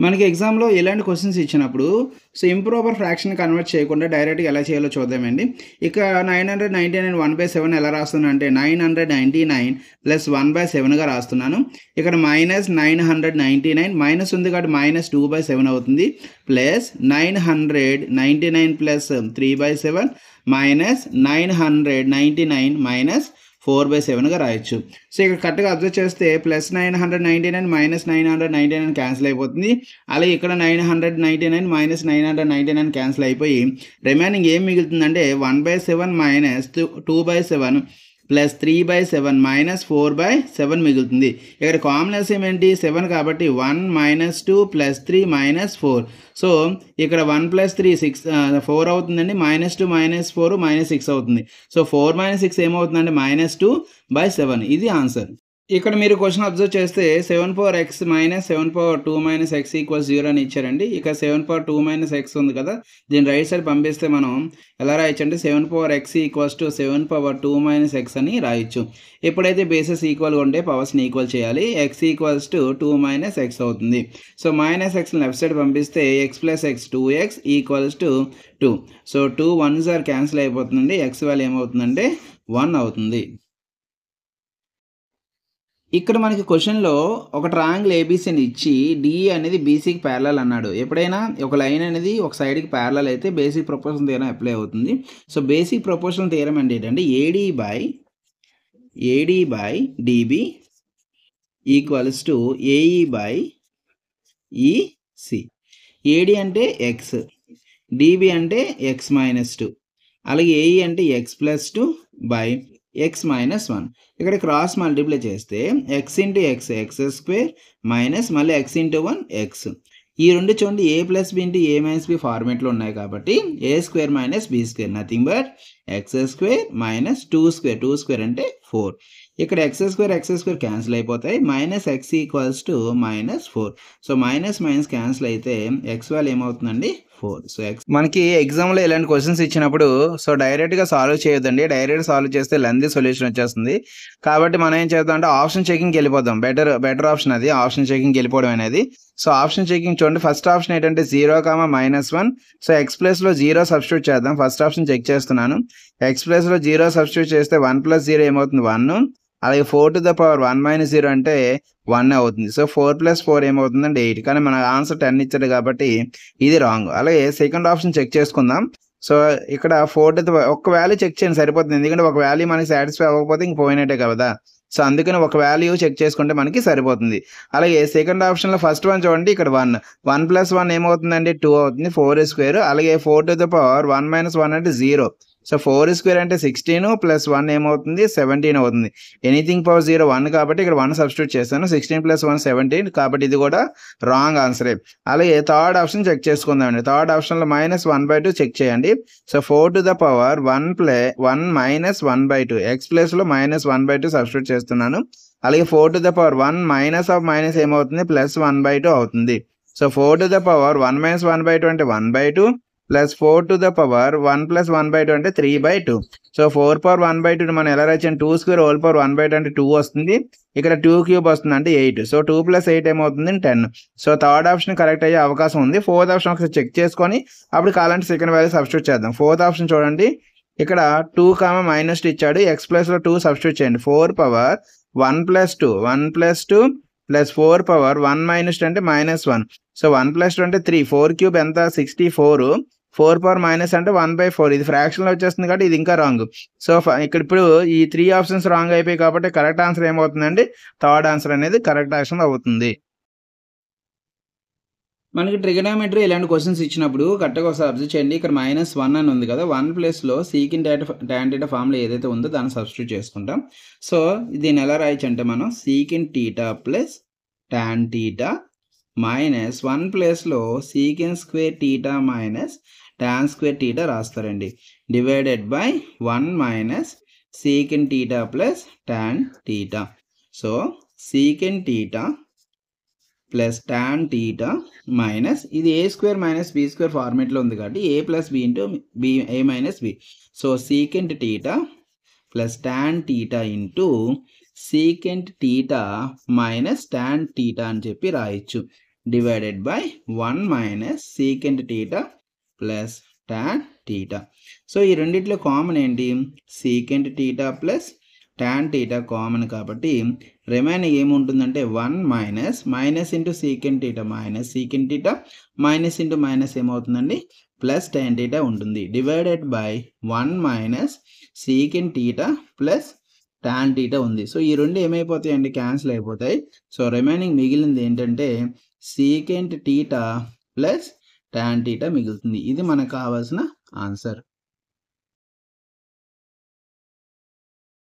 మనకి ఎగ్జామ్‌లో ఇలాంటి క్వెషన్స్ ఇచ్చినప్పుడు ఇంప్రాపర్ ఫ్రాక్షన్ కన్వర్ట్ చేయకుండా డైరెక్ట్‌గా ఎలా చేయాలో చూద్దామండి. ఇక 999 1/7 ఎలా రాస్తున్నా అంటే 999 ప్లస్ 1/7గా రాస్తున్నాను. ఇక్కడ మైనస్ 999 మైనస్ ఉంది కాబట్టి -2/7 అవుతుంది. ప్లస్ 999 ప్లస్ 3/7 మైనస్ 999 మైనస్ 4/7గా రాయొచ్చు. ఇక్కడ కరెక్ట్‌గా అబ్జర్వ్ చేస్తే ప్లస్ 999 మైనస్ 999 క్యాన్సిల్ అయిపోతుంది. అలాగే ఇక్కడ 999 మైనస్ 999 క్యాన్సిల్ అయిపోయి రిమైనింగ్ ఏం మిగులుతుందంటే 1/7 మైనస్ 2/7 ప్లస్ 3/7 మైనస్ 4/7 మిగులుతుంది. ఇక్కడ కాంబినేషన్ ఏంటి 7 కాబట్టి 1 మైనస్ 2 ప్లస్ 3 మైనస్ 4. సో ఇక్కడ 1 ప్లస్ 3 4 అవుతుందండి. -2 -4 -6 అవుతుంది. సో 4 - 6 ఏమవుతుందంటే -2/7. ఇది ఆన్సర్. ఇక్కడ మీరు క్వశ్చన్ అబ్జర్వ్ చేస్తే 7/x మైనస్ 7/2 - x ఈక్వల్స్ 0 అని ఇచ్చారండి. ఇక 7/2 - x ఉంది కదా, దీన్ని రైట్ సైడ్ పంపిస్తే మనం ఎలా రాయొచ్చు అంటే 7/x ఈక్వల్స్ టు 7/2 - x అని రాయొచ్చు. ఎప్పుడైతే బేసెస్ ఈక్వల్గా ఉంటే పవర్స్ని ఈక్వల్ చేయాలి. x ఈక్వల్స్ టు 2 - x అవుతుంది. సో -x లెఫ్ట్ సైడ్ పంపిస్తే x plus x 2x equals to 2. So 2 1s are cancel అయిపోతుందండి. x వాల్యూ ఏమవుతుందంటే 1 అవుతుంది. ఇక్కడ మనకి క్వశ్చన్‌లో ఒక ట్రయాంగిల్ ఏబీసీని ఇచ్చి డి అనేది బీసీకి ప్యారలల్ అన్నాడు. ఎప్పుడైనా ఒక లైన్ అనేది ఒక సైడ్‌కి ప్యారలల్ అయితే బేసిక్ ప్రపోర్షన్ థియరం అప్లై అవుతుంది. సో బేసిక్ ప్రపోర్షన్ థియరం అంటే ఏంటంటే AD by DB equals to AE by EC. AD అంటే ఎక్స్, డిబి అంటే x - 2, అలాగే ఏఈ అంటే x + 2 బై x - 1. ఇక్కడ క్రాస్ మల్టిప్లై చేస్తే x into x x² minus మళ్ళీ x ఇంటూ 1 x. ఈ రెండు చూడండి a plus b into a minus b ఫార్మేట్లో ఉన్నాయి కాబట్టి a² minus b² nothing but x² minus 2² అంటే 4. ఇక్కడ x² క్యాన్సిల్ అయిపోతాయి. Minus x equals to -4. So minus cancel అయితే x వాల్యూ ఏమవుతుందండి 4. సో మనకి ఎగ్జామ్లో ఇలాంటి క్వశ్చన్స్ ఇచ్చినప్పుడు డైరెక్ట్గా సాల్వ్ చేయొద్దండి. డైరెక్ట్ సాల్వ్ చేస్తే లెంతీ సొల్యూషన్ వచ్చేస్తుంది. కాబట్టి మనం ఏం చేద్దాం అంటే ఆప్షన్ చెకింగ్కి వెళ్ళిపోదాం. బెటర్ ఆప్షన్ అది, ఆప్షన్ చెకింగ్కి వెళ్ళిపోవడం అనేది. సో ఆప్షన్ చెకింగ్ చూడండి. ఫస్ట్ ఆప్షన్ ఏంటంటే 0, -1. సో ఎక్స్ ప్లేస్లో 0 సబ్స్టిట్యూట్ చేద్దాం. ఫస్ట్ ఆప్షన్ చెక్ చేస్తున్నాను. ఎక్స్ ప్లేస్లో 0 సబ్స్టిట్యూట్ చేస్తే 1 + 0 ఏమవుతుంది 1. అలాగే 4⁻1 - 0 అంటే 1 అవుతుంది. సో 4 + 4 ఏమవుతుందంటే 8. కానీ మన ఆన్సర్ 10 ఇచ్చాడు కాబట్టి ఇది రాంగ్. అలాగే సెకండ్ ఆప్షన్ చెక్ చేసుకుందాం. సో ఇక్కడ ఒక్క వాల్యూ చెక్ చేయండి సరిపోతుంది. ఎందుకంటే ఒక వాల్యూ మనకి సాటిస్ఫై అవ్వకపోతే ఇంక పోయినట్టే కదా. సో అందుకని ఒక వాల్యూ చెక్ చేసుకుంటే మనకి సరిపోతుంది. అలాగే సెకండ్ ఆప్షన్లో ఫస్ట్ వన్ చూడండి. ఇక్కడ 1 + 1 ఏమవుతుందండి 2 అవుతుంది. 4² అలాగే 4⁻1 - 1 అంటే 0. సో 4² అంటే 16 ప్లస్ 1 ఏమవుతుంది 17 అవుతుంది. ఎనీథింగ్ పవర్ 0 1 కాబట్టి ఇక్కడ 1 సబ్స్టిట్యూట్ చేస్తాను. 16 + 1 17 కాబట్టి ఇది కూడా రాంగ్ ఆన్సరే. అలాగే థర్డ్ ఆప్షన్ చెక్ చేసుకుందామండి. థర్డ్ ఆప్షన్లో -1/2 చెక్ చేయండి. సో 4⁻1 - 1/2 ఎక్స్ ప్లేస్లో -1/2 సబ్స్టిట్యూట్ చేస్తున్నాను. అలాగే 4⁻1 మైనస్ ఏమవుతుంది +1/2 అవుతుంది. సో 4⁻1 - 1/2 అంటే 1/2 ప్లస్ 4⁻1 + 1/2 అంటే 3/2. సో 4/1/2 మనం ఎలా రాయొచ్చు 2² హోల్ పవర్ 1/2 అంటే 2 వస్తుంది. ఇక్కడ 2³ వస్తుంది అంటే 8. సో 2 + 8 ఏమవుతుంది 10. సో థర్డ్ ఆప్షన్ కరెక్ట్ అయ్యే అవకాశం ఉంది. ఫోర్త్ ఆప్షన్ ఒకసారి చెక్ చేసుకొని అప్పుడు కావాలంటే సెకండ్ వాల్యూ సబ్స్టిట్యూట్ చేద్దాం. ఫోర్త్ ఆప్షన్ చూడండి. ఇక్కడ 2, -2 ఇచ్చాడు. ఎక్స్ ప్లేస్లో 2 సబ్స్టిట్యూట్ చేయండి. 4⁻1 + 2 1 + 2 ప్లస్ 4⁻1 - 2 అంటే -1. సో 1 + 2 అంటే 3. 4³ ఎంత 64. 4 - అంటే 1/4. ఇది ఫ్రాక్షన్లో వచ్చేస్తుంది కాబట్టి ఇది ఇంకా రాంగ్. సో ఇక్కడ ఇప్పుడు ఈ 3 ఆప్షన్స్ రాంగ్ అయిపోయి కాబట్టి కరెక్ట్ ఆన్సర్ ఏమవుతుందండి థర్డ్ ఆన్సర్ అనేది కరెక్ట్ ఆన్సర్ అవుతుంది. మనకి ట్రిగనామెట్రీ ఇలాంటి క్వశ్చన్స్ ఇచ్చినప్పుడు కరెక్ట్గా ఒకసారి అబ్జర్వ్ చేయండి. ఇక్కడ -1 అని ఉంది కదా, 1 ప్లేస్లో సీకిన్ టాన్ టీటా ఫార్ములా ఏదైతే ఉందో దాన్ని సబ్స్టిట్యూట్ చేసుకుంటాం. సో దీన్ని ఎలా రాయొచ్చు అంటే మనం sec theta plus tan theta minus 1 ప్లేస్లో sec square theta minus tan square theta రాస్తారండి. Divided by 1 minus sec theta plus tan theta. So sec theta plus tan theta minus ఇది a² - b² ఫార్మేట్లో ఉంది కాబట్టి a + b into a - b. So secant theta plus tan theta into secant theta minus tan theta అని చెప్పి రాయొచ్చు. Divided by 1 minus secant theta plus tan theta. So ఈ రెండిట్లో common ఏంటి? Secant theta plus tan theta common కాబట్టి remaining ఏముంటుందంటే 1 minus into secant theta minus secant theta minus into minus ఏమవుతుందండి? Plus tan theta ఉంటుంది. Divided by 1 minus secant theta plus tan theta ఉంది. So ఈ రెండు ఏమైపోతాయండి? క్యాన్సిల్ అయిపోతాయి. So remaining మిగిలింది ఏంటంటే secant theta plus tan theta మిగులుతుంది. ఇది మనకు కావాల్సిన ఆన్సర్.